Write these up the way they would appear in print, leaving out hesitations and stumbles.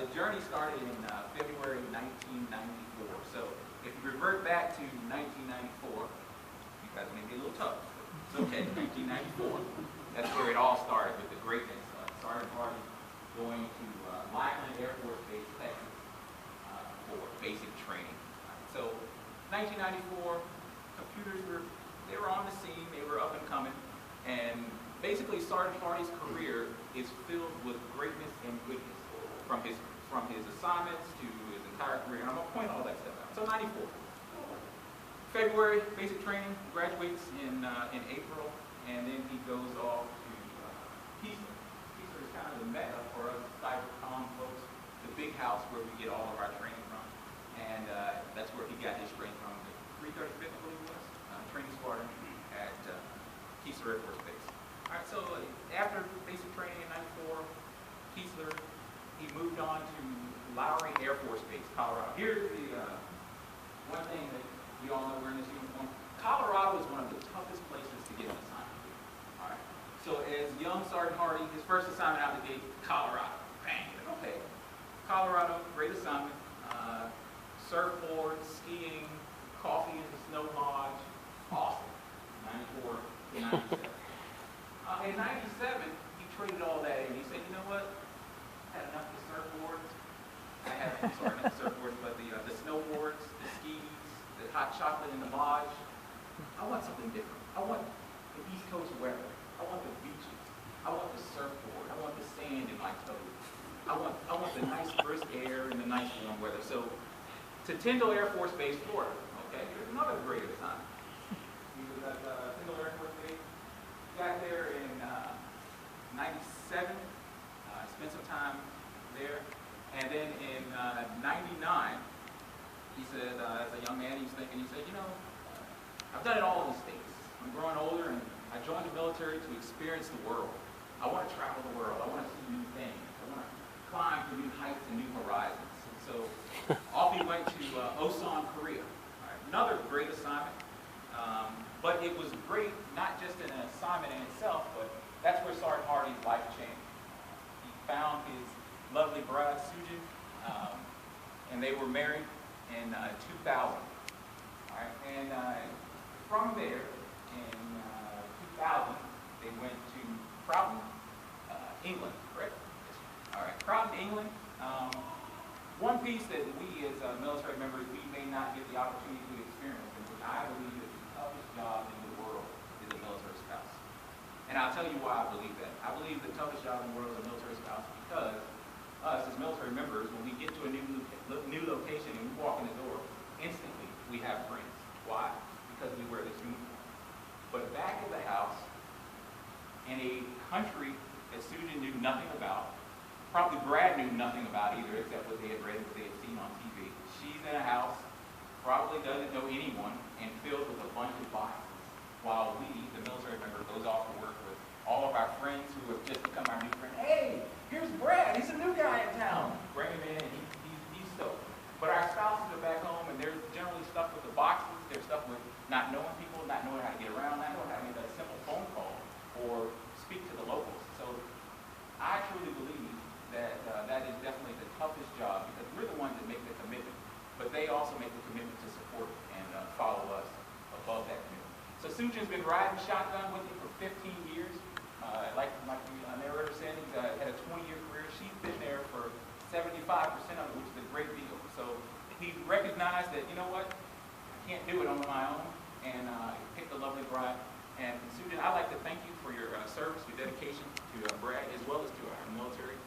the journey started in February 1994. So if you revert back to 1994, you guys may be a little tough. It's okay, 1994. That's where it all started with the greatness. Sergeant Hardy going to Lackland Air Force Base, Texas, for basic training. So 1994, computers they were on the scene, they were up and coming, and basically Sergeant Hardy's career is filled with greatness and goodness from his assignments to his entire career. And I'm going to point all that stuff out. So 94. February, basic training, graduates in April, and then he goes off to Keesler. Keesler is kind of the mecca for us cybercom folks, the big house where we get all of our training from. And that's where he got his training from, the 335th, I believe it was, training squadron at Keesler Air Force Base. All right, so after basic training in 94, Keesler, he moved on to Lowry Air Force Base, Colorado. Here's the one thing that we all know we're in this uniform. Colorado is one of the toughest places to get an assignment to. All right. So as young Sergeant Hardy, his first assignment out the gate, Colorado. Bang. Okay. Colorado, great assignment. Surfboard, skiing, coffee in the snow lodge. Awesome. 94 to 97. In 97, he traded all that in. He said, you know what? I had enough of the surfboards. Not the surfboards, but the snowboards, the skis, the hot chocolate in the lodge. I want something different. I want the East Coast weather. I want the beaches. I want the surfboard. I want the sand in my toes. I want the nice brisk air and the nice warm weather. So to Tyndall Air Force Base, Florida. Okay, here's another great assignment. He was at Tyndall Air Force Base. Got there in 97. Spent some time there. And then in 99, he said, as a young man, he was thinking, he said, you know, I've done it all in the States. I'm growing older, and I joined the military to experience the world. I want to travel the world. I want to see new things. I want to climb to new heights and new horizons. And so off he went to Osan, Korea. All right, another great assignment. But it was great, not just in an assignment in itself, but that's where Sergeant Hardy's life changed. He found his lovely bride, Sujin, and they were married in 2000. All right, and from there, in 2000, they went to Proughton, England, correct? All right, Proughton, England. One piece that we as military members, we may not get the opportunity to experience, and which I believe is the toughest job in the world, is a military spouse. And I'll tell you why I believe that. I believe the toughest job in the world is a military spouse because us as military members, when we get to a new location and we walk in the door, instantly we have friends. Why? Because we wear this uniform. But back at the house, in a country that Sujin knew nothing about, probably Brad knew nothing about either, except what they had read and what they had seen on TV. She's in a house, probably doesn't know anyone, and filled with a bunch of boxes, while we, the military member, goes off to work with all of our friends who have just become our new friend. Hey, here's Brad. He's a new guy in town. Bring him in, and he's stoked. But our spouses are back home, and they're generally stuck with the boxes. They're stuck with not knowing people, not knowing how to get around, not knowing how to make a simple phone call or speak to the locals. So I truly believe that that is definitely the toughest job because we're the ones that make the commitment, but they also make the commitment to support and follow us above that commitment. So Sujin's been riding shotgun with him for 15 years. Like the narrator said, he's had a 20-year career. She's been there for 75% of it, which is a great deal. So he recognized that, you know what, I can't do it on my own, and picked a lovely bride. And Sujin, I'd like to thank you for your service, your dedication to Brad, as well as to our military.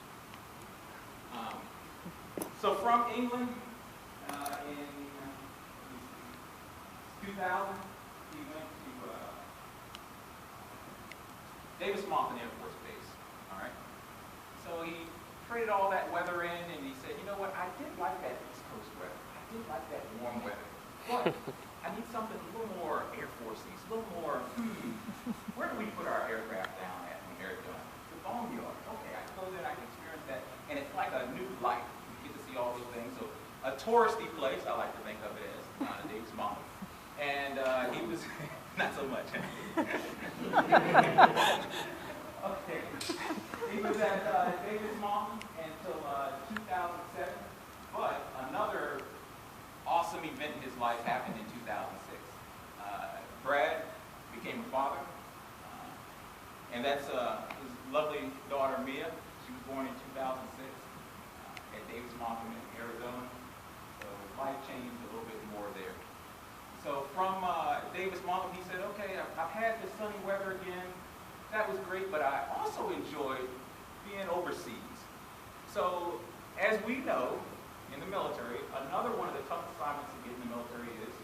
So from England, in 2000, he went to Davis-Monthan Air Force Base. All right. So he traded all that weather in, and he said, you know what? I did like that East Coast weather. I did like that warm weather. But I need something a little more Air Force-y, a little more, where do we put our aircraft down at when they're done? The boneyard. Okay, I go there and I can experience that. And it's like a new life. You get to see all those things. So a touristy place, I like to think of it as, Davis-Monthan. And he was, not so much. Okay. He was at Davis-Monthan until 2007. life happened in 2006. Brad became a father, and that's his lovely daughter Mia. She was born in 2006 at Davis-Monthan in Arizona. So life changed a little bit more there. So from Davis-Monthan, he said, okay, I've had the sunny weather again. That was great, but I also enjoyed being overseas. So as we know, in the military, another one of the tough assignments to get in the military is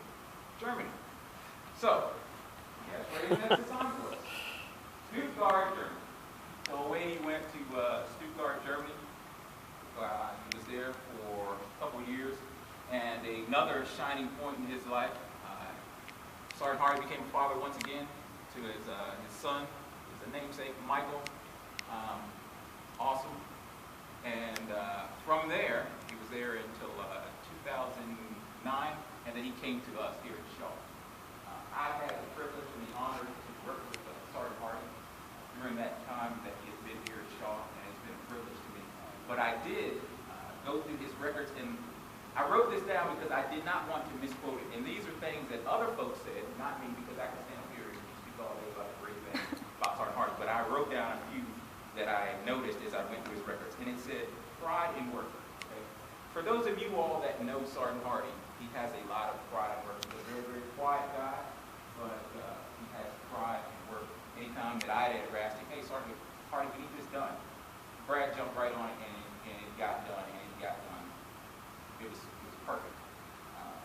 Germany. So, yes, right, that's the assignment for us. Stuttgart, Germany. So away he went to Stuttgart, Germany. He was there for a couple years, and another shining point in his life. Sergeant Hardy became a father once again to his son, his namesake, Michael. Awesome. And from there, he was there until 2009, and then he came to us here at Shaw. I've had the privilege and the honor to work with Sergeant Hardy during that time that he has been here at Shaw, and it's been a privilege to me. But I did go through his records, and I wrote this down because I did not want to misquote it. And these are things that other folks said, not me, because I can stand up here and speak all day about great things about Sergeant Hardy. But I wrote down a few that I noticed as I went through his records, and it said, pride in work. Okay? For those of you all that know Sergeant Hardy, he has a lot of pride in work. He's a very, very quiet guy, but he has pride in work. Anytime that I had ever asked him, hey, Sergeant Hardy, we need this done, Brad jumped right on it, and it got done, and it got done. It was perfect.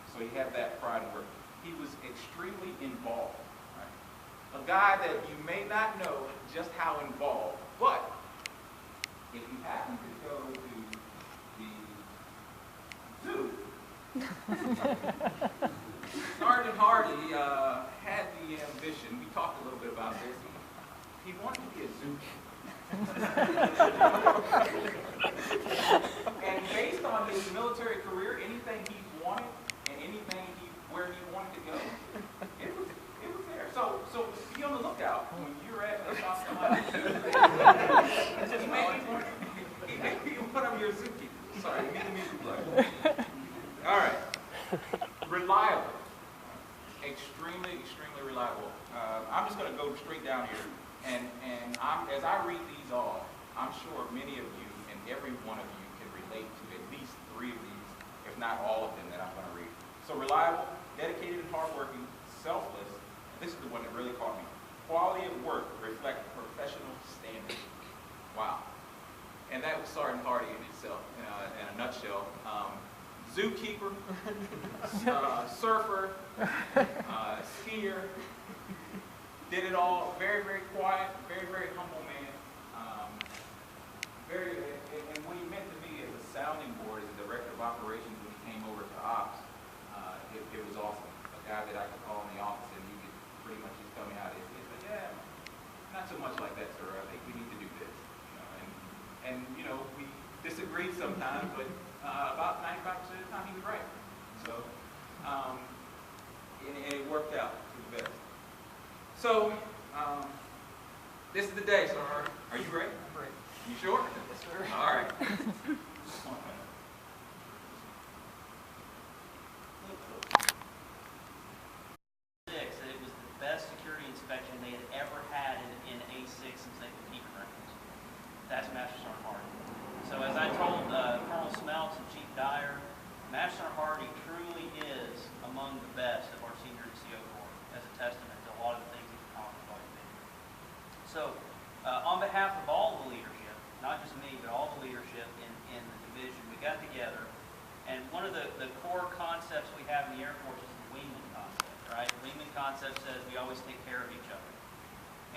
So he had that pride in work. He was extremely involved. Right? A guy that you may not know just how involved, but if you happen to go to the zoo, Sergeant Hardy had the ambition, we talked a little bit about this, he wanted to be a zookeeper. And based on his military career, anything he wanted and anything where he wanted to go, it was there. So be on the lookout when you're at South Carolina. Just maybe one of your zookeepers. Sorry, me the music plug. All right. Reliable. Extremely, extremely reliable. I'm just going to go straight down here. And as I read these all, I'm sure many of you and every one of you can relate to at least 3 of these, if not all of them that I'm going to read. So reliable, dedicated and hardworking, selfless, and this is the one that really caught me. Quality of work reflect professional standards. Wow. And that was Sergeant Hardy in itself, in a nutshell. Zookeeper, surfer, skier, did it all. Very, very quiet, very, very humble man. And what he meant to me as a sounding board, as a director of operations when he came over to ops, it was awesome. A guy that I could call in the office and he could pretty much just tell me how it is. He said, yeah, not so much like that, sir. I think we need to do this. And we disagreed sometimes, but about 95% of the time he was right. So, and it worked out to the best. So, this is the day, sir. Are you ready? I'm ready. You sure? Yes, sir. All right. That it was the best security inspection they had ever had in A6 since they could keep records. That's Master Sergeant Hardy. So as I told Colonel Smeltz and Chief Dyer, Master Sergeant Hardy truly is among the best of our senior NCO Corps as a testament to a lot of the things he's accomplished while he's been here. So on behalf of all the leadership, not just me, but all the leadership in the division, we got together, and one of the core concepts we have in the Air Force is the wingman concept, right? The wingman concept says we always take care of each other.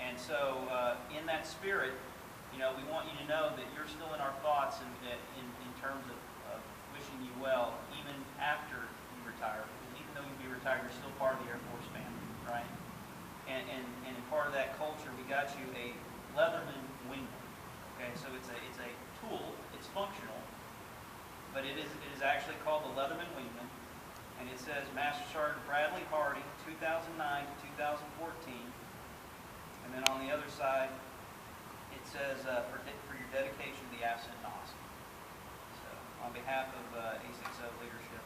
And so in that spirit, we want you to know that you're still in our thoughts in terms of wishing you well, even after you retire. Because even though you'll be retired, you're still part of the Air Force family, right? And in part of that culture, we got you a Leatherman wingman. Okay, so it's a tool. It's functional, but it is actually called the Leatherman wingman, and it says Master Sergeant Bradley Hardy, 2009 to 2014, and then on the other side it says for your dedication to the absent NOSC. So on behalf of A60 leadership,